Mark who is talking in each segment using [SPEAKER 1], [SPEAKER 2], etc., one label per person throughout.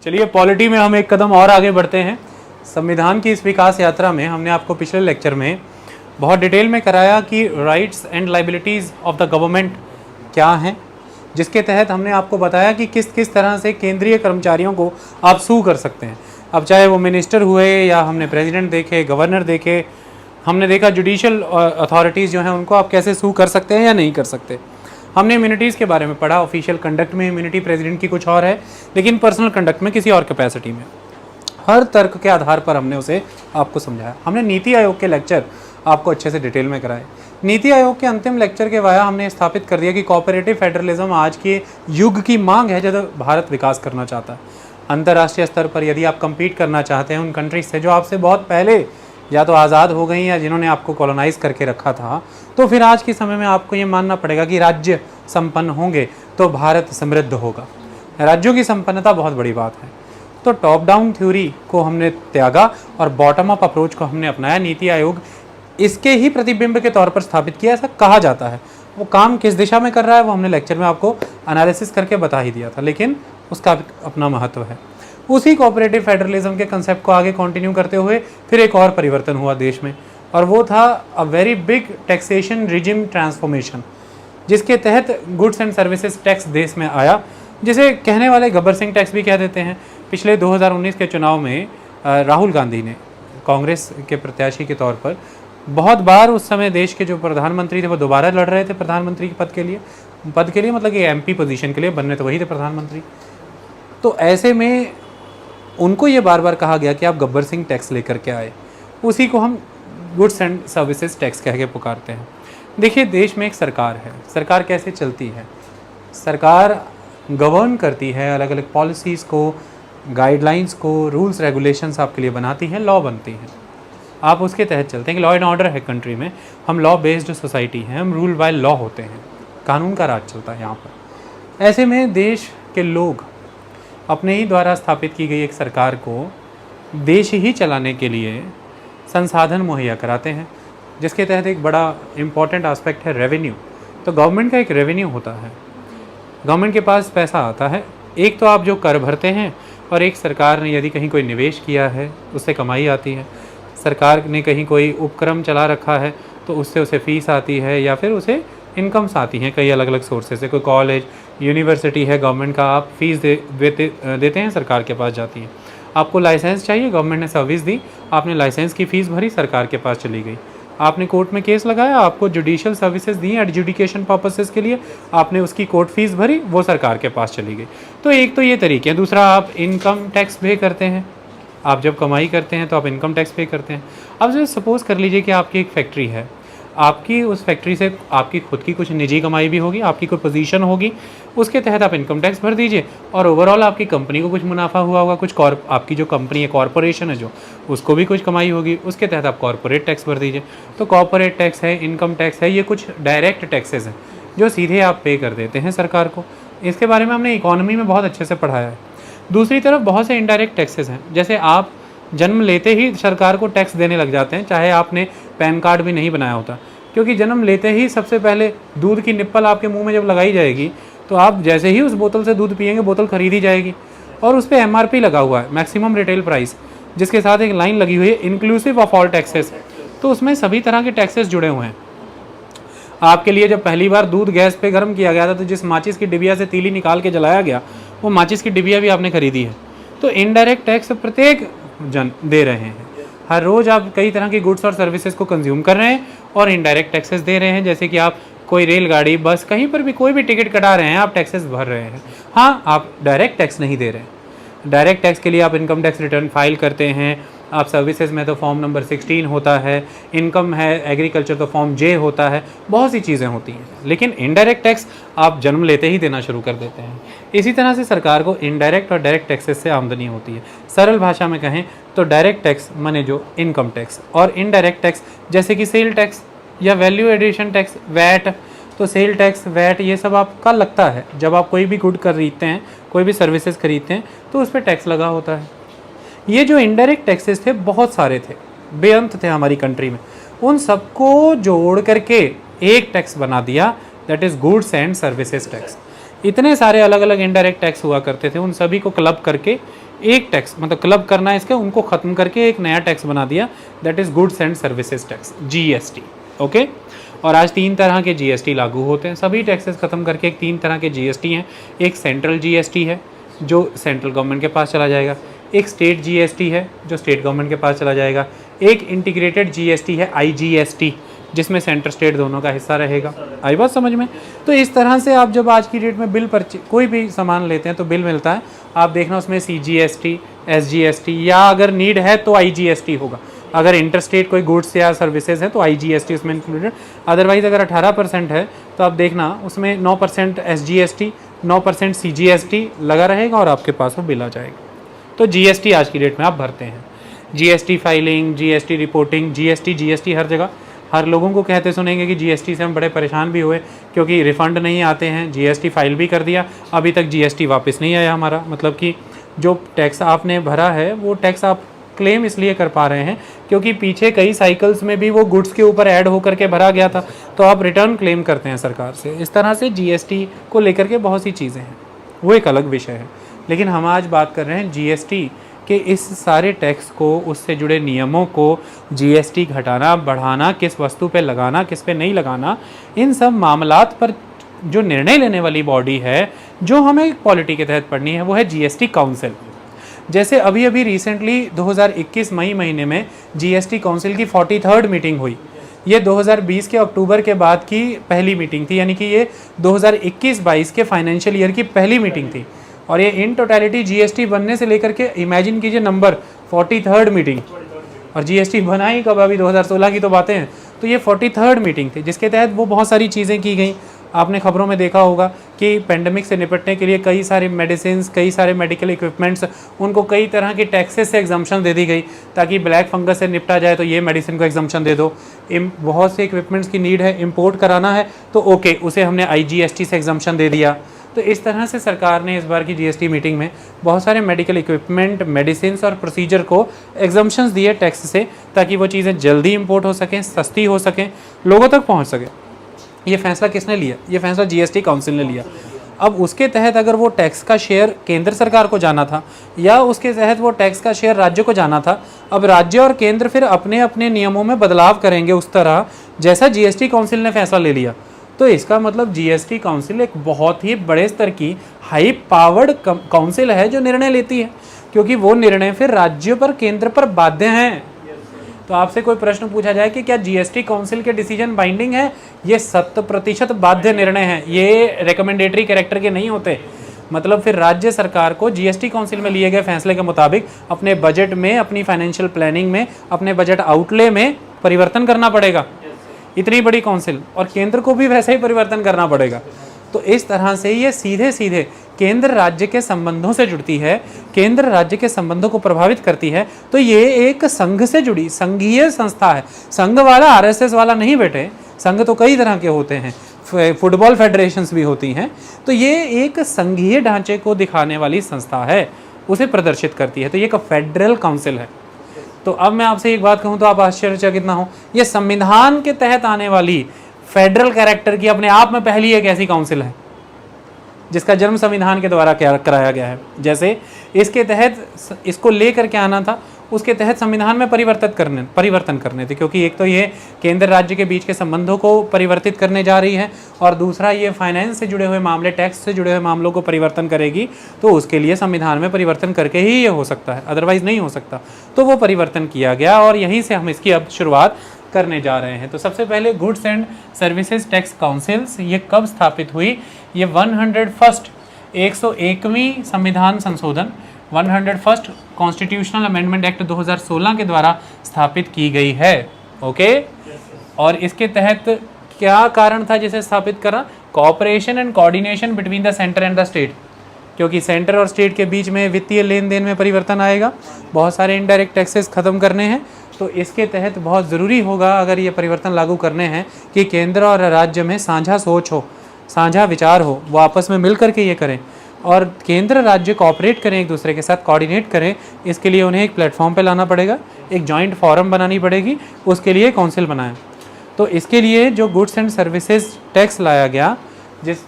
[SPEAKER 1] चलिए पॉलिटी में हम एक कदम और आगे बढ़ते हैं। संविधान की इस विकास यात्रा में हमने आपको पिछले लेक्चर में बहुत डिटेल में कराया कि rights and liabilities of the government क्या हैं, जिसके तहत हमने आपको बताया कि किस किस तरह से केंद्रीय कर्मचारियों को आप सू कर सकते हैं। अब चाहे वो मिनिस्टर हुए या हमने प्रेसिडेंट देखे, गवर्नर देखे, हमने देखा जुडिशल अथॉरिटीज़ जो हैं उनको आप कैसे सू कर सकते हैं या नहीं कर सकते। हमने इम्यूनिटीज़ के बारे में पढ़ा। ऑफिशियल कंडक्ट में इम्यूनिटी प्रेसिडेंट की कुछ और है, लेकिन पर्सनल कंडक्ट में किसी और कैपेसिटी में। हर तर्क के आधार पर हमने उसे आपको समझाया। हमने नीति आयोग के लेक्चर आपको अच्छे से डिटेल में कराए। नीति आयोग के अंतिम लेक्चर के वाया हमने स्थापित कर दिया कि कोऑपरेटिव फेडरलिज्म आज के युग की मांग है जब भारत विकास करना चाहता है। अंतर्राष्ट्रीय स्तर पर यदि आप कम्पीट करना चाहते हैं उन कंट्रीज से जो आपसे बहुत पहले या तो आज़ाद हो गई या जिन्होंने आपको कॉलोनाइज करके रखा था, तो फिर आज के समय में आपको ये मानना पड़ेगा कि राज्य संपन्न होंगे तो भारत समृद्ध होगा। राज्यों की संपन्नता बहुत बड़ी बात है। तो टॉप डाउन थ्योरी को हमने त्यागा और बॉटम अप अप्रोच को हमने अपनाया। नीति आयोग इसके ही प्रतिबिंब के तौर पर स्थापित किया, ऐसा कहा जाता है। वो काम किस दिशा में कर रहा है वो हमने लेक्चर में आपको एनालिसिस करके बता ही दिया था, लेकिन उसका अपना महत्व है। उसी कोऑपरेटिव फेडरलिज्म के कंसेप्ट को आगे कंटिन्यू करते हुए फिर एक और परिवर्तन हुआ देश में, और वो था a very big taxation regime transformation, जिसके तहत गुड्स एंड सर्विसेज टैक्स देश में आया, जिसे कहने वाले गब्बर सिंह टैक्स भी कह देते हैं। पिछले 2019 के चुनाव में राहुल गांधी ने कांग्रेस के प्रत्याशी के तौर पर बहुत बार, उस समय देश के जो प्रधानमंत्री थे वो दोबारा लड़ रहे थे प्रधानमंत्री के पद के लिए मतलब कि एमपी पोजीशन के लिए, बनने तो वही थे प्रधानमंत्री। तो ऐसे में उनको ये बार बार कहा गया कि आप गब्बर सिंह टैक्स लेकर के आए। उसी को हम गुड्स एंड सर्विसेज टैक्स कह के पुकारते हैं। देखिए, देश में एक सरकार है। सरकार कैसे चलती है? सरकार गवर्न करती है, अलग अलग पॉलिसीज़ को, गाइडलाइंस को, रूल्स रेगुलेशंस आपके लिए बनाती है, लॉ बनती है, आप उसके तहत चलते हैं कि लॉ एंड ऑर्डर है कंट्री में। हम लॉ बेस्ड सोसाइटी हैं, हम रूल बाय लॉ होते हैं, कानून का राज चलता है यहाँ पर। ऐसे में देश के लोग अपने ही द्वारा स्थापित की गई एक सरकार को देश ही चलाने के लिए संसाधन मुहैया कराते हैं, जिसके तहत एक बड़ा इम्पॉर्टेंट एस्पेक्ट है रेवेन्यू। तो गवर्नमेंट का एक रेवेन्यू होता है, गवर्नमेंट के पास पैसा आता है। एक तो आप जो कर भरते हैं, और एक सरकार ने यदि कहीं कोई निवेश किया है उससे कमाई आती है। सरकार ने कहीं कोई उपक्रम चला रखा है तो उससे उसे फ़ीस आती है, या फिर उसे इनकम्स आती हैं कई अलग अलग सोर्सेज से। कोई कॉलेज, यूनिवर्सिटी है गवर्नमेंट का, आप फीस देते हैं, सरकार के पास जाती है। आपको लाइसेंस चाहिए, गवर्नमेंट ने सर्विस दी, आपने लाइसेंस की फ़ीस भरी, सरकार के पास चली गई। आपने कोर्ट में केस लगाया, आपको जुडिशियल सर्विसेज दी एडजुडिकेशन पर्पसेस के लिए, आपने उसकी कोर्ट फीस भरी, वो सरकार के पास चली गई। तो एक तो ये तरीके हैं। दूसरा, आप इनकम टैक्स पे करते हैं। आप जब कमाई करते हैं तो आप इनकम टैक्स पे करते हैं। अब जो सपोज़ कर लीजिए कि आपकी एक फैक्ट्री है, आपकी उस फैक्ट्री से आपकी खुद की कुछ निजी कमाई भी होगी, आपकी कोई पोजीशन होगी, उसके तहत आप इनकम टैक्स भर दीजिए, और ओवरऑल आपकी कंपनी को कुछ मुनाफा हुआ होगा, कुछ आपकी जो कंपनी है, कॉरपोरेशन है जो, उसको भी कुछ कमाई होगी, उसके तहत आप कॉरपोरेट टैक्स भर दीजिए। तो कॉरपोरेट टैक्स है, इनकम टैक्स है, ये कुछ डायरेक्ट टैक्सेस हैं जो सीधे आप पे कर देते हैं सरकार को। इसके बारे में हमने इकोनॉमी में बहुत अच्छे से पढ़ाया है। दूसरी तरफ बहुत से इनडायरेक्ट टैक्सेस हैं, जैसे आप जन्म लेते ही सरकार को टैक्स देने लग जाते हैं, चाहे आपने पैन कार्ड भी नहीं बनाया होता, क्योंकि जन्म लेते ही सबसे पहले दूध की निप्पल आपके मुंह में जब लगाई जाएगी तो आप जैसे ही उस बोतल से दूध पिएंगे, बोतल खरीदी जाएगी और उस पर MRP लगा हुआ है, मैक्सिमम रिटेल प्राइस, जिसके साथ एक लाइन लगी हुई है इंक्लूसिव ऑफ ऑल टैक्सेस। तो उसमें सभी तरह के टैक्सेस जुड़े हुए हैं। आपके लिए जब पहली बार दूध गैस पे गर्म किया गया था तो जिस माचिस की डिबिया से तीली निकाल के जलाया गया, वो माचिस की डिबिया भी आपने खरीदी है। तो इनडायरेक्ट टैक्स प्रत्येक जन दे रहे हैं। हर रोज़ आप कई तरह की गुड्स और सर्विसेज को कंज्यूम कर रहे हैं और इनडायरेक्ट टैक्सेस दे रहे हैं। जैसे कि आप कोई रेलगाड़ी, बस, कहीं पर भी कोई भी टिकट कटा रहे हैं, आप टैक्सेस भर रहे हैं। हाँ, आप डायरेक्ट टैक्स नहीं दे रहे हैं। डायरेक्ट टैक्स के लिए आप इनकम टैक्स रिटर्न फाइल करते हैं। आप सर्विसेज में तो फॉर्म नंबर 16 होता है, इनकम है, एग्रीकल्चर तो फॉर्म J होता है, बहुत सी चीज़ें होती हैं। लेकिन इनडायरेक्ट टैक्स आप जन्म लेते ही देना शुरू कर देते हैं। इसी तरह से सरकार को इनडायरेक्ट और डायरेक्ट टैक्सेस से आमदनी होती है। सरल भाषा में कहें तो डायरेक्ट टैक्स माने जो इनकम टैक्स, और इनडायरेक्ट टैक्स जैसे कि सेल टैक्स या वैल्यू एडिशन टैक्स, वैट। तो सेल टैक्स, वैट, ये सब आपका लगता है जब आप कोई भी गुड खरीदते हैं, कोई भी सर्विसेज खरीदते हैं तो उस पर टैक्स लगा होता है। ये जो इनडायरेक्ट टैक्सेस थे बहुत सारे थे, बेअंत थे हमारी कंट्री में। उन सबको जोड़ करके एक टैक्स बना दिया, that is goods and services tax. इतने सारे अलग अलग इनडायरेक्ट टैक्स हुआ करते थे, उन सभी को क्लब करके एक टैक्स मतलब क्लब करना है इसके, उनको ख़त्म करके एक नया टैक्स बना दिया, that is goods and services tax, GST। Okay, और आज 3 तरह के GST लागू होते हैं, सभी टैक्सेस ख़त्म करके एक 3 तरह के GST हैं। एक सेंट्रल GST है जो सेंट्रल गवर्नमेंट के पास चला जाएगा, एक स्टेट GST है जो स्टेट गवर्नमेंट के पास चला जाएगा, एक इंटीग्रेटेड GST है IGST जिसमें सेंटर स्टेट दोनों का हिस्सा रहेगा। आई बात समझ में? तो इस तरह से आप जब आज की डेट में बिल पर कोई भी सामान लेते हैं तो बिल मिलता है, आप देखना उसमें CGST, SGST या अगर नीड है तो IGST होगा। अगर इंटरस्टेट कोई गुड्स या सर्विसेज है तो IGST उसमें इंक्लूडेड। अदरवाइज़ अगर 18% है तो आप देखना उसमें 9% SGST, 9% CGST लगा रहेगा और आपके पास वो बिल आ जाएगा। तो GST आज की डेट में आप भरते हैं, GST filing, GST reporting, GST हर जगह। हर लोगों को कहते सुनेंगे कि GST से हम बड़े परेशान भी हुए क्योंकि रिफ़ंड नहीं आते हैं, GST फाइल भी कर दिया, अभी तक GST वापस नहीं आया हमारा। मतलब कि जो टैक्स आपने भरा है वो टैक्स आप क्लेम इसलिए कर पा रहे हैं क्योंकि पीछे कई साइकिल्स में भी वो गुड्स के ऊपर ऐड होकर के भरा गया था, तो आप रिटर्न क्लेम करते हैं सरकार से। इस तरह से GST को लेकर के बहुत सी चीज़ें हैं, वो एक अलग विषय है। लेकिन हम आज बात कर रहे हैं GST कि इस सारे टैक्स को, उससे जुड़े नियमों को, GST घटाना बढ़ाना, किस वस्तु पे लगाना किस पे नहीं लगाना, इन सब मामलात पर जो निर्णय लेने वाली बॉडी है जो हमें पॉलिटी के तहत पढ़नी है वो है GST काउंसिल। जैसे अभी अभी रिसेंटली 2021 मई महीने में GST काउंसिल की 43rd मीटिंग हुई। ये 2020 के अक्टूबर के बाद की पहली मीटिंग थी, यानी कि ये 2021-22 के फाइनेंशियल ईयर की पहली मीटिंग थी। और ये इन टोटलिटी GST बनने से लेकर के इमेजिन कीजिए नंबर 43rd मीटिंग, और GST बना ही कब, अभी 2016 की तो बातें हैं। तो ये 43rd मीटिंग थी जिसके तहत वो बहुत सारी चीज़ें की गई। आपने खबरों में देखा होगा कि पेंडेमिक से निपटने के लिए कई सारे मेडिसिन, कई सारे मेडिकल इक्विपमेंट्स, उनको कई तरह की टैक्सेस से एग्जम्पशन दे दी गई ताकि ब्लैक फंगस से निपटा जाए तो ये मेडिसिन को एग्जम्पशन दे दो। बहुत से इक्विपमेंट्स की नीड है, इंपोर्ट कराना है तो ओके, उसे हमने IGST से एग्जम्पशन दे दिया। तो इस तरह से सरकार ने इस बार की GST मीटिंग में बहुत सारे मेडिकल इक्विपमेंट, मेडिसिन और प्रोसीजर को एग्जम्पशंस दिए टैक्स से, ताकि वो चीज़ें जल्दी इंपोर्ट हो सकें, सस्ती हो सकें, लोगों तक पहुंच सके। ये फैसला किसने लिया? ये फैसला GST काउंसिल ने लिया। अब उसके तहत अगर वो टैक्स का शेयर केंद्र सरकार को जाना था या उसके तहत वो टैक्स का शेयर राज्य को जाना था, अब राज्य और केंद्र फिर अपने अपने नियमों में बदलाव करेंगे उस तरह जैसा GST काउंसिल ने फैसला ले लिया। तो इसका मतलब GST काउंसिल एक बहुत ही बड़े स्तर की हाई पावर्ड काउंसिल है जो निर्णय लेती है, क्योंकि वो निर्णय फिर राज्यों पर, केंद्र पर बाध्य हैं। तो आपसे कोई प्रश्न पूछा जाए कि क्या GST काउंसिल के डिसीजन बाइंडिंग है? ये 100% बाध्य निर्णय है, ये रिकमेंडेटरी कैरेक्टर के नहीं होते। मतलब फिर राज्य सरकार को GST काउंसिल में लिए गए फैसले के मुताबिक अपने बजट में, अपनी फाइनेंशियल प्लानिंग में, अपने बजट आउटले में परिवर्तन करना पड़ेगा। इतनी बड़ी काउंसिल, और केंद्र को भी वैसे ही परिवर्तन करना पड़ेगा। तो इस तरह से ये सीधे सीधे केंद्र राज्य के संबंधों से जुड़ती है, केंद्र राज्य के संबंधों को प्रभावित करती है। तो ये एक संघ से जुड़ी संघीय संस्था है। संघ वाला RSS वाला नहीं बेटे, संघ तो कई तरह के होते हैं, फुटबॉल फेडरेशंस भी होती हैं। तो ये एक संघीय ढांचे को दिखाने वाली संस्था है, उसे प्रदर्शित करती है। तो ये एक फेडरल काउंसिल है। तो अब मैं आपसे एक बात कहूं तो आप आश्चर्यचकित ना हो, ये संविधान के तहत आने वाली फेडरल कैरेक्टर की अपने आप में पहली एक ऐसी काउंसिल है जिसका जन्म संविधान के द्वारा कराया गया है। जैसे इसके तहत इसको लेकर के आना था, उसके तहत संविधान में परिवर्तन करने थे, क्योंकि एक तो ये केंद्र राज्य के बीच के संबंधों को परिवर्तित करने जा रही है और दूसरा ये फाइनेंस से जुड़े हुए मामले, टैक्स से जुड़े हुए मामलों को परिवर्तन करेगी। तो उसके लिए संविधान में परिवर्तन करके ही ये हो सकता है, अदरवाइज नहीं हो सकता। तो वो परिवर्तन किया गया और यहीं से हम इसकी अब शुरुआत करने जा रहे हैं। तो सबसे पहले goods and services tax councils ये कब स्थापित हुई? ये 101वीं संविधान संशोधन 101st कॉन्स्टिट्यूशनल अमेंडमेंट एक्ट 2016 के द्वारा स्थापित की गई है। ओके, और इसके तहत क्या कारण था जिसे स्थापित करा? Cooperation and coordination between the centre and the state, क्योंकि सेंटर और स्टेट के बीच में वित्तीय लेन देन में परिवर्तन आएगा, बहुत सारे इनडायरेक्ट टैक्सेस खत्म करने हैं। तो इसके तहत बहुत ज़रूरी होगा अगर ये परिवर्तन लागू करने हैं कि केंद्र और राज्य में साझा सोच हो, साझा विचार हो, वो आपस में मिल करके ये करें और केंद्र राज्य कोऑपरेट करें, एक दूसरे के साथ कोऑर्डिनेट करें। इसके लिए उन्हें एक प्लेटफॉर्म पे लाना पड़ेगा, एक जॉइंट फोरम बनानी पड़ेगी, उसके लिए काउंसिल बनाएं। तो इसके लिए जो गुड्स एंड सर्विसेज टैक्स लाया गया,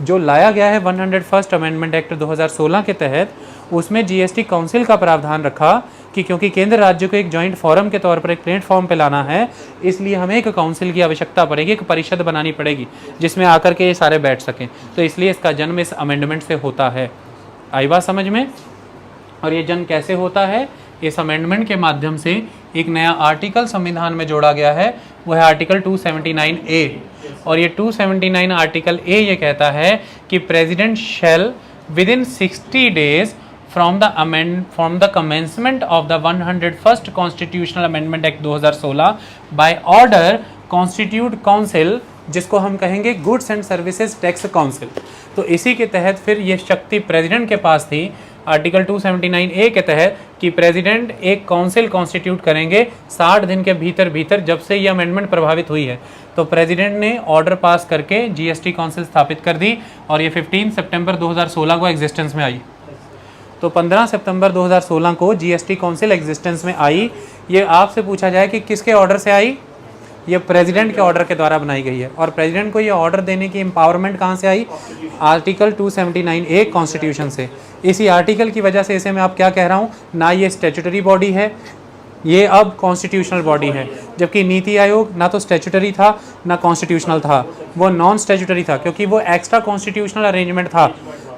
[SPEAKER 1] जो लाया गया है 101st अमेंडमेंट एक्ट 2016 के तहत, उसमें जीएसटी काउंसिल का प्रावधान रखा कि क्योंकि केंद्र राज्य को एक जॉइंट फोरम के तौर पर एक प्लेटफॉर्म पे लाना है, इसलिए हमें एक काउंसिल की आवश्यकता पड़ेगी, एक परिषद बनानी पड़ेगी जिसमें आकर के ये सारे बैठ सकें। तो इसलिए इसका जन्म इस अमेंडमेंट से होता है। आई बात समझ में? और ये जन्म कैसे होता है? इस अमेंडमेंट के माध्यम से एक नया आर्टिकल संविधान में जोड़ा गया है, वो है आर्टिकल 279A। और ये 279 आर्टिकल ए ये कहता है कि president shell with in 60 days from the commencement of the 101st Constitutional Amendment Act 2016 by order constitute council, जिसको हम कहेंगे goods and services tax council. तो इसी के तहत फिर ये शक्ति प्रेसिडेंट के पास थी आर्टिकल 279A के तहत कि प्रेसिडेंट एक काउंसिल कॉन्स्टिट्यूट करेंगे 60 दिन के भीतर जब से ये अमेंडमेंट प्रभावित हुई है। तो प्रेसिडेंट ने ऑर्डर पास करके जीएसटी काउंसिल स्थापित कर दी और ये 15 सितंबर 2016 को एग्जिस्टेंस में आई। तो 15 सितंबर 2016 को जीएसटी काउंसिल एग्जिस्टेंस में आई। ये आपसे पूछा जाए कि किसके ऑर्डर से आई? ये प्रेसिडेंट के ऑर्डर के द्वारा बनाई गई है। और प्रेसिडेंट को ये ऑर्डर देने की एम्पावरमेंट कहाँ से आई? आर्टिकल 279A कॉन्स्टिट्यूशन से। इसी आर्टिकल की वजह से इसे मैं आप क्या कह रहा हूँ, ना ये स्टैट्यूटरी बॉडी है, ये अब कॉन्स्टिट्यूशनल बॉडी है। जबकि नीति आयोग ना तो स्टैट्यूटरी था ना कॉन्स्टिट्यूशनल था, वो नॉन स्टैट्यूटरी था, क्योंकि वो एक्स्ट्रा कॉन्स्टिट्यूशनल अरेंजमेंट था,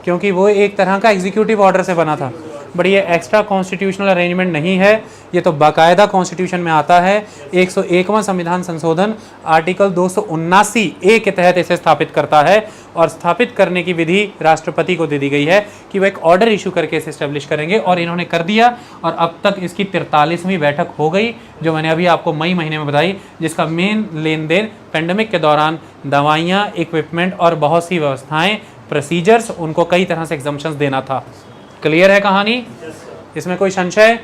[SPEAKER 1] क्योंकि वो एक तरह का एग्जीक्यूटिव ऑर्डर से बना था। बट ये एक्स्ट्रा कॉन्स्टिट्यूशनल अरेंजमेंट नहीं है, ये तो बाकायदा कॉन्स्टिट्यूशन में आता है। 101वां संविधान संशोधन आर्टिकल 279A के तहत इसे स्थापित करता है और स्थापित करने की विधि राष्ट्रपति को दे दी गई है कि वो एक ऑर्डर इशू करके इसे एस्टेब्लिश करेंगे, और इन्होंने कर दिया। और अब तक इसकी 43वीं बैठक हो गई, जो मैंने अभी आपको मई महीने में बताई, जिसका मेन लेन देन पेंडेमिक के दौरान दवाइयाँ, इक्विपमेंट और बहुत सी व्यवस्थाएँ, प्रोसीजर्स, उनको कई तरह से एग्जम्पशंस देना था। क्लियर है कहानी? इसमें कोई संशय?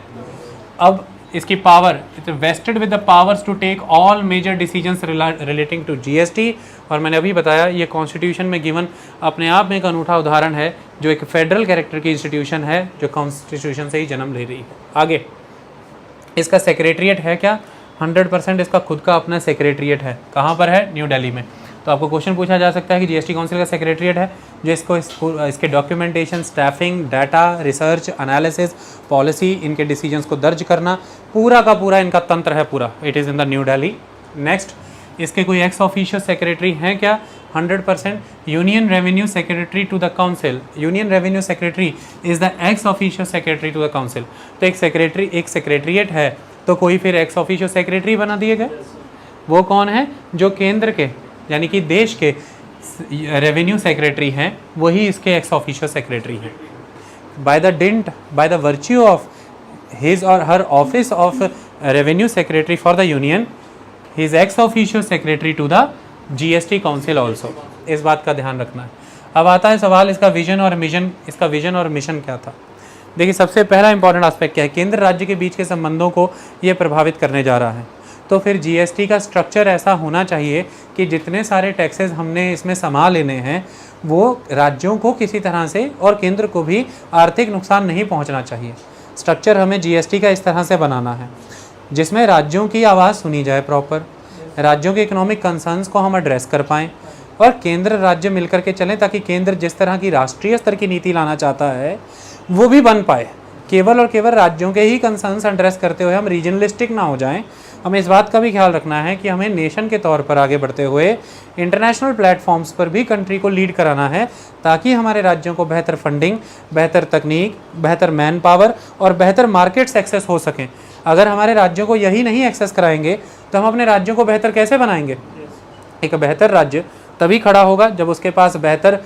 [SPEAKER 1] अब इसकी power, it vested with the powers to take all major decisions relating to GST. और मैंने अभी बताया ये कॉन्स्टिट्यूशन में गिवन अपने आप में एक अनूठा उदाहरण है, जो एक फेडरल कैरेक्टर की इंस्टीट्यूशन है, जो कॉन्स्टिट्यूशन से ही जन्म ले रही है। आगे इसका सेक्रेटरीट है क्या? 100% इसका खुद का अपना सेक्रेटरीट है। कहाँ पर है? न्यू दिल्ली में। तो आपको क्वेश्चन पूछा जा सकता है कि जीएसटी काउंसिल का सेक्रेटरीट है जो इसके documentation, staffing, data, research, analysis, policy, इनके डिसीजंस को दर्ज करना, पूरा का पूरा इनका तंत्र है पूरा। It is in the New Delhi. Next, इसके कोई एक्स ऑफिशियल सेक्रेटरी हैं क्या? 100% union revenue secretary to the council. Union revenue secretary is the ex official secretary to the council. तो एक सेक्रेटरीट है, तो कोई फिर एक्स ऑफिशियल सेक्रेटरी बना दिए गए। वो कौन है? जो केंद्र के यानी कि देश के रेवेन्यू सेक्रेटरी हैं, वही इसके एक्स ऑफिशियल सेक्रेटरी हैं। By the virtue of his और her office of revenue secretary for the union, he is ex official secretary to the GST council also. इस बात का ध्यान रखना है। अब आता है सवाल इसका विजन और मिशन। इसका विजन और मिशन क्या था? देखिए, सबसे पहला इंपॉर्टेंट एस्पेक्ट क्या है? केंद्र राज्य के बीच के संबंधों को ये प्रभावित करने जा रहा है। तो फिर जीएसटी का स्ट्रक्चर ऐसा होना चाहिए कि जितने सारे टैक्सेस हमने इसमें समा लेने हैं, वो राज्यों को किसी तरह से और केंद्र को भी आर्थिक नुकसान नहीं पहुंचना चाहिए। स्ट्रक्चर हमें जीएसटी का इस तरह से बनाना है जिसमें राज्यों की आवाज़ सुनी जाए, प्रॉपर राज्यों के इकोनॉमिक कंसर्न्स को हम एड्रेस कर पाएँ और केंद्र राज्य मिलकर के चलें, ताकि केंद्र जिस तरह की राष्ट्रीय स्तर की नीति लाना चाहता है वो भी बन पाए। केवल और केवल राज्यों के ही कंसर्न्स एड्रेस करते हुए हम रीजनलिस्टिक ना हो जाएं। हमें इस बात का भी ख्याल रखना है कि हमें नेशन के तौर पर आगे बढ़ते हुए इंटरनेशनल प्लेटफॉर्म्स पर भी कंट्री को लीड कराना है, ताकि हमारे राज्यों को बेहतर फंडिंग, बेहतर तकनीक, बेहतर मैन पावर और बेहतर मार्केट्स एक्सेस हो सकें। अगर हमारे राज्यों को यही नहीं एक्सेस कराएंगे तो हम अपने राज्यों को बेहतर कैसे बनाएंगे? एक बेहतर राज्य तभी खड़ा होगा जब उसके पास बेहतर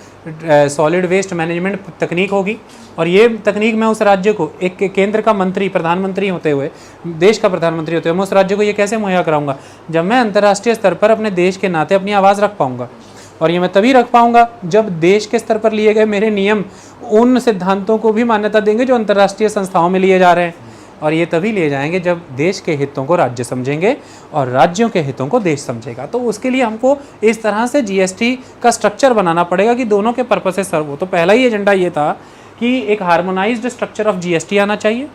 [SPEAKER 1] सॉलिड वेस्ट मैनेजमेंट तकनीक होगी। और ये तकनीक मैं उस राज्य को, एक केंद्र का मंत्री, प्रधानमंत्री होते हुए, देश का प्रधानमंत्री होते हुए, मैं उस राज्य को ये कैसे मुहैया कराऊंगा? जब मैं अंतर्राष्ट्रीय स्तर पर अपने देश के नाते अपनी आवाज़ रख पाऊंगा। और ये मैं तभी रख पाऊंगा जब देश के स्तर पर लिए गए मेरे नियम उन सिद्धांतों को भी मान्यता देंगे जो अंतर्राष्ट्रीय संस्थाओं में लिए जा रहे हैं। और ये तभी लिए जाएंगे जब देश के हितों को राज्य समझेंगे और राज्यों के हितों को देश समझेगा। तो उसके लिए हमको इस तरह से जीएसटी का स्ट्रक्चर बनाना पड़ेगा कि दोनों के पर्पसेस सर्व हो। तो पहला ही एजेंडा ये था कि एक हार्मोनाइज्ड स्ट्रक्चर ऑफ जीएसटी आना चाहिए,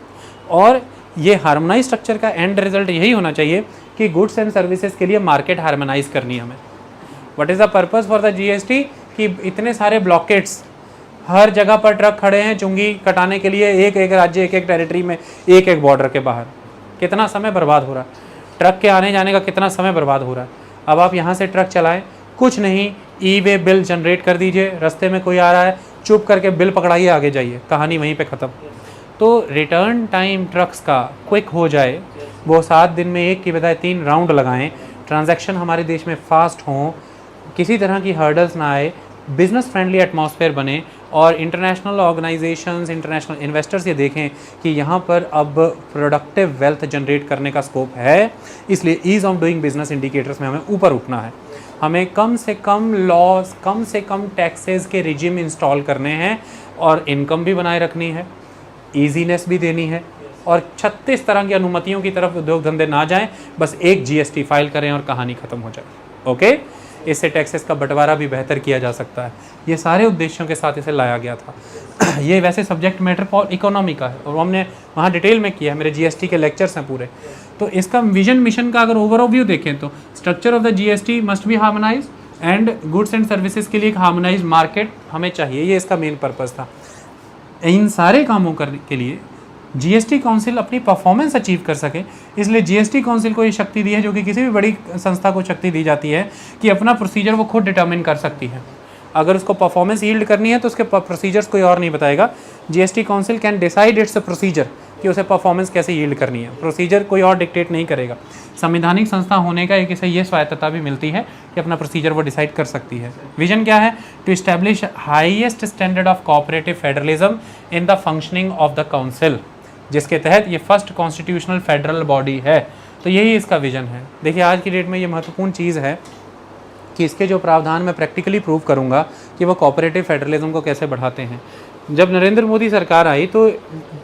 [SPEAKER 1] और ये हार्मोनाइज स्ट्रक्चर का एंड रिजल्ट यही होना चाहिए कि गुड्स एंड सर्विसेज के लिए मार्केट हार्मोनाइज करनी है हमें। What is the purpose for the GST? कि इतने सारे ब्लॉकेट्स हर जगह पर ट्रक खड़े हैं चुंगी कटाने के लिए, एक एक राज्य, एक एक टेरिटरी में, एक एक बॉर्डर के बाहर। कितना समय बर्बाद हो रहा है, ट्रक के आने जाने का कितना समय बर्बाद हो रहा है। अब आप यहाँ से ट्रक चलाएं, कुछ नहीं, ई वे बिल जनरेट कर दीजिए, रास्ते में कोई आ रहा है चुप करके बिल पकड़ाइए, आगे जाइए, कहानी वहीं पे ख़त्म। तो रिटर्न टाइम ट्रक्स का क्विक हो जाए, वो 7 दिन में एक की बजाय 3 राउंड लगाएं, ट्रांजैक्शन हमारे देश में फास्ट हों, किसी तरह की हर्डल्स ना आए, बिजनेस फ्रेंडली एटमॉस्फेयर बने, और इंटरनेशनल ऑर्गेनाइजेशंस, इंटरनेशनल इन्वेस्टर्स ये देखें कि यहाँ पर अब प्रोडक्टिव वेल्थ जनरेट करने का स्कोप है। इसलिए ease of doing business indicators में हमें ऊपर उठना है, हमें कम से कम लॉस, कम से कम टैक्सेस के रिजिम इंस्टॉल करने हैं, और इनकम भी बनाए रखनी है, ईजीनेस भी देनी है, और 36 तरह की अनुमतियों की तरफ उद्योग धंधे ना जाएं, बस एक जीएसटी फाइल करें और कहानी ख़त्म हो जाए। ओके, इससे टैक्सेस का बंटवारा भी बेहतर किया जा सकता है। ये सारे उद्देश्यों के साथ इसे लाया गया था। ये वैसे सब्जेक्ट मैटर इकोनॉमी का है, और हमने वहाँ डिटेल में किया है, मेरे जीएसटी के लेक्चर्स हैं पूरे। तो इसका विजन मिशन का अगर ओवरव्यू देखें तो structure of the GST must be harmonise, and goods and services के लिए एक हार्मोनाइज मार्केट हमें चाहिए, ये इसका मेन पर्पज़ था। इन सारे कामों करने के लिए जीएसटी काउंसिल अपनी परफॉर्मेंस अचीव कर सके, इसलिए जीएसटी काउंसिल को ये शक्ति दी है, जो कि किसी भी बड़ी संस्था को शक्ति दी जाती है कि अपना प्रोसीजर वो खुद डिटर्मिन कर सकती है। अगर उसको परफॉर्मेंस यील्ड करनी है तो उसके प्रोसीजर्स कोई और नहीं बताएगा, GST council can decide it's procedure कि उसे परफॉर्मेंस कैसे यील्ड करनी है, प्रोसीजर कोई और डिक्टेट नहीं करेगा। संवैधानिक संस्था होने का एक इसे ये स्वायत्तता भी मिलती है कि अपना प्रोसीजर वो डिसाइड कर सकती है। विजन क्या है? To establish highest standard of cooperative federalism in the functioning of the council, जिसके तहत ये फर्स्ट कॉन्स्टिट्यूशनल फेडरल बॉडी है। तो यही इसका विजन है। देखिए आज की डेट में ये महत्वपूर्ण चीज़ है कि इसके जो प्रावधान मैं प्रैक्टिकली प्रूव करूंगा कि वो कोऑपरेटिव फेडरलिज्म को कैसे बढ़ाते हैं। जब नरेंद्र मोदी सरकार आई तो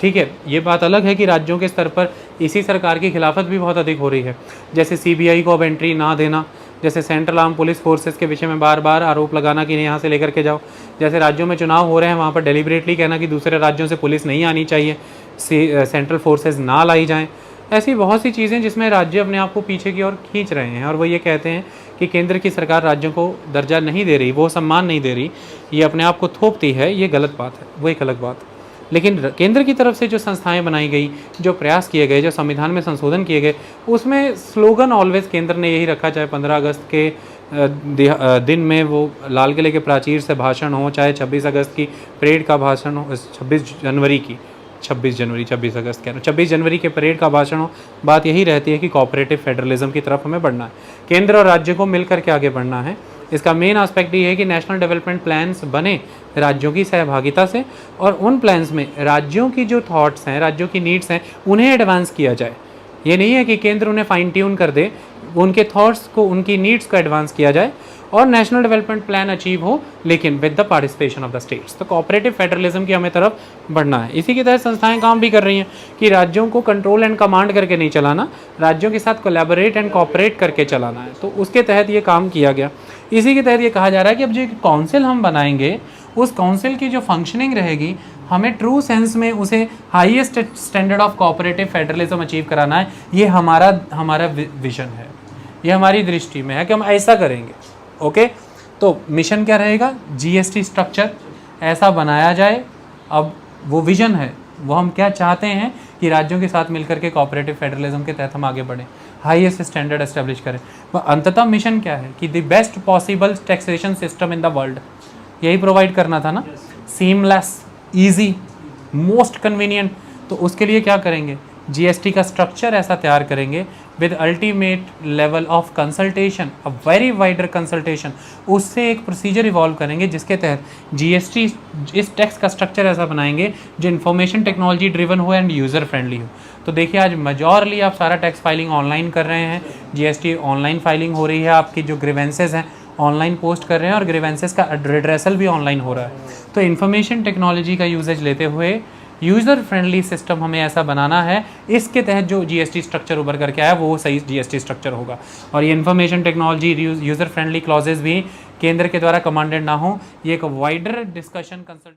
[SPEAKER 1] ठीक है, ये बात अलग है कि राज्यों के स्तर पर इसी सरकार की खिलाफत भी बहुत अधिक हो रही है, जैसे सीबीआई को अब एंट्री ना देना, जैसे सेंट्रल आर्म पुलिस फोर्सेस के विषय में बार बार आरोप लगाना कि यहाँ से लेकर के जाओ, जैसे राज्यों में चुनाव हो रहे हैं वहाँ पर डेलिबरेटली कहना कि दूसरे राज्यों से पुलिस नहीं आनी चाहिए, सेंट्रल फोर्सेस ना लाई जाएँ। ऐसी बहुत सी चीज़ें जिसमें राज्य अपने आप को पीछे की ओर खींच रहे हैं, और वो ये कहते हैं कि केंद्र की सरकार राज्यों को दर्जा नहीं दे रही, वो सम्मान नहीं दे रही, ये अपने आप को थोपती है, ये गलत बात है, वो एक अलग बात। लेकिन केंद्र की तरफ से जो संस्थाएं बनाई गई, जो प्रयास किए गए, जो संविधान में संशोधन किए गए, उसमें स्लोगन ऑलवेज केंद्र ने यही रखा, चाहे 15 अगस्त के दिन में वो लाल किले के प्राचीर से भाषण हो, चाहे 26 अगस्त की परेड का भाषण हो, 26 जनवरी के परेड का भाषण हो, बात यही रहती है कि कोऑपरेटिव फेडरलिज्म की तरफ हमें बढ़ना है, केंद्र और राज्य को मिलकर के आगे बढ़ना है। इसका मेन एस्पेक्ट ये है कि नेशनल डेवलपमेंट प्लान्स बने राज्यों की सहभागिता से, और उन प्लान्स में राज्यों की जो थॉट्स हैं, राज्यों की नीड्स हैं, उन्हें एडवांस किया जाए। ये नहीं है कि केंद्र उन्हें फाइन ट्यून कर दे, उनके थॉट्स को, उनकी नीड्स को एडवांस किया जाए, और नेशनल डेवलपमेंट प्लान अचीव हो, लेकिन with the participation of the states. तो कोऑपरेटिव फेडरलिज्म की हमें तरफ बढ़ना है। इसी के तहत संस्थाएं काम भी कर रही हैं कि राज्यों को कंट्रोल एंड कमांड करके नहीं चलाना, राज्यों के साथ कोलैबोरेट एंड कोऑपरेट करके चलाना है। तो उसके तहत ये काम किया गया। इसी के तहत ये कहा जा रहा है कि अब जो काउंसिल हम बनाएंगे, उस काउंसिल की जो फंक्शनिंग रहेगी, हमें ट्रू सेंस में उसे highest standard of cooperative federalism achieve कराना है। ये हमारा विजन है, ये हमारी दृष्टि में है कि हम ऐसा करेंगे। ओके, तो मिशन क्या रहेगा? जीएसटी स्ट्रक्चर ऐसा बनाया जाए। अब वो विजन है, वो हम क्या चाहते हैं कि राज्यों के साथ मिलकर के कोऑपरेटिव फेडरलिज्म के तहत हम आगे बढ़ें, हाईएस्ट स्टैंडर्ड एस्टेब्लिश करें। वह अंततः मिशन क्या है कि the best possible taxation system in the world, यही प्रोवाइड करना था ना, सीमलेस, ईजी, मोस्ट कन्वीनियंट। तो उसके लिए क्या करेंगे? जीएसटी का स्ट्रक्चर ऐसा तैयार करेंगे with ultimate level of consultation, a very wider consultation. उससे एक प्रोसीजर इवॉल्व करेंगे जिसके तहत जीएसटी, इस टैक्स का स्ट्रक्चर ऐसा बनाएंगे जो इन्फॉर्मेशन टेक्नोलॉजी ड्रिवन हो एंड यूज़र फ्रेंडली हो। तो देखिए आज मेजॉरली आप सारा टैक्स फाइलिंग ऑनलाइन कर रहे हैं, जीएसटी ऑनलाइन फाइलिंग हो रही है, आपकी जो ग्रीवेंसेस हैं ऑनलाइन पोस्ट कर रहे हैं, और ग्रीवेंसेस का रिड्रेसल भी ऑनलाइन हो रहा है। तो इन्फॉर्मेशन टेक्नोलॉजी का यूजेज लेते हुए यूज़र फ्रेंडली सिस्टम हमें ऐसा बनाना है, इसके तहत जो जीएसटी स्ट्रक्चर उभर करके आया वो सही जीएसटी स्ट्रक्चर होगा। और ये information technology, user friendly clauses भी केंद्र के द्वारा कमांडेड ना हो, ये एक वाइडर डिस्कशन कंसल्ट